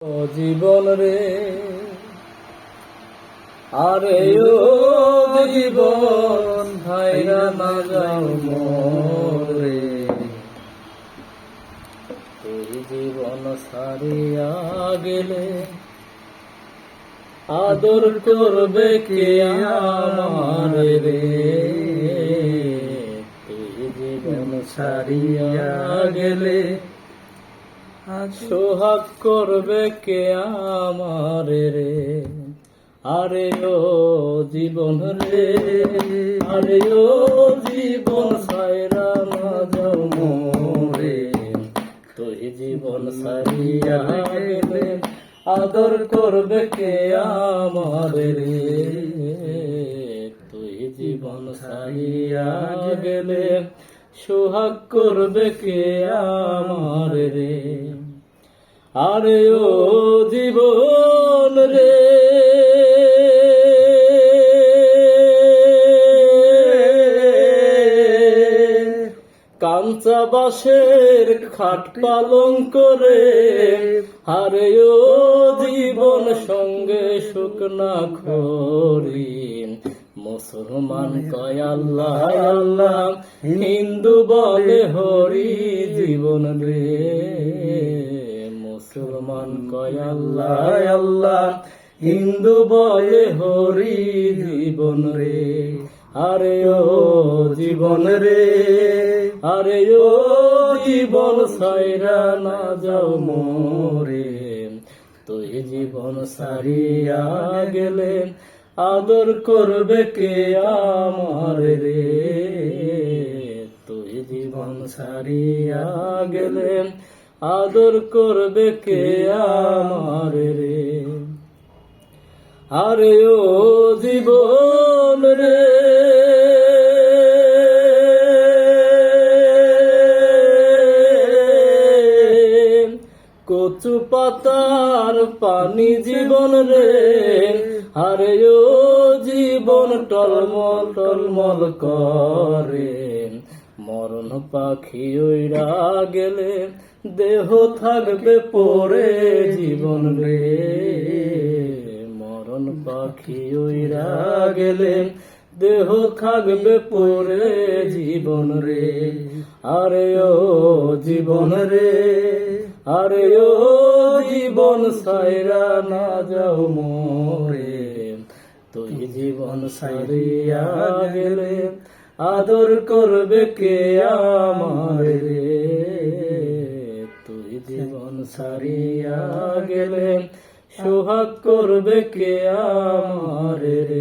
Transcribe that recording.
ও জীবন রে, আরে ও জীবন ভাইরা না যাও মোরে। এই জীবন সারিয়া গেলে আদর করবে কে আমার রে। এই জীবন সারিয়া গেলে সোহাগ করবে কে আমার রে। আরে ও জীবন রে, আরে ও জীবন সাইরা না যাও মোরে। তুই জীবন সারিয়া গেলে আদর করবে কে আমার রে। তুই জীবন সারিয়া গেলে সোহাগ করবে কে আমার রে। আরে ও জীবন রে, কাঞ্চা বাঁশের খাট পালং করে, আরে ও জীবন সঙ্গে শুকনা খড়ি। মুসলমান কয় আল্লাহ আল্লাহ, হিন্দু বলে হরি জীবন রে। মুসলমান কয় আল্লাহ আল্লাহ, হিন্দু বলে হরি জীবন রে। আরে ও জীবন রে, আরে ও জীবন সাইরা না যাও মোরে। তুই জীবন সারিয়া গেলে আদর করবে কে আমার রে। তুই জীবন সারিয়া গেলে আদর করবে কে আমার রে। আরে ও জীবন রে, কচু পাতার পানি জীবন রে। আরে ও জীবন টলমল টলমল করে, মরণ পাখি উইরা গেলে দেহ থাকবে পড়ে জীবন রে। মরণ পাখি উইরা গেলে দেহ থাকবে পড়ে জীবন রে। আরে ও জীবন রে, আরে ও জীবন সাইরা না যাও মোরে। তুই জীবন সারিয়া গেলে আদর করবে কে আমার রে। তুই জীবন সারিয়া গেলে সোহাগ করবে কে আমার রে।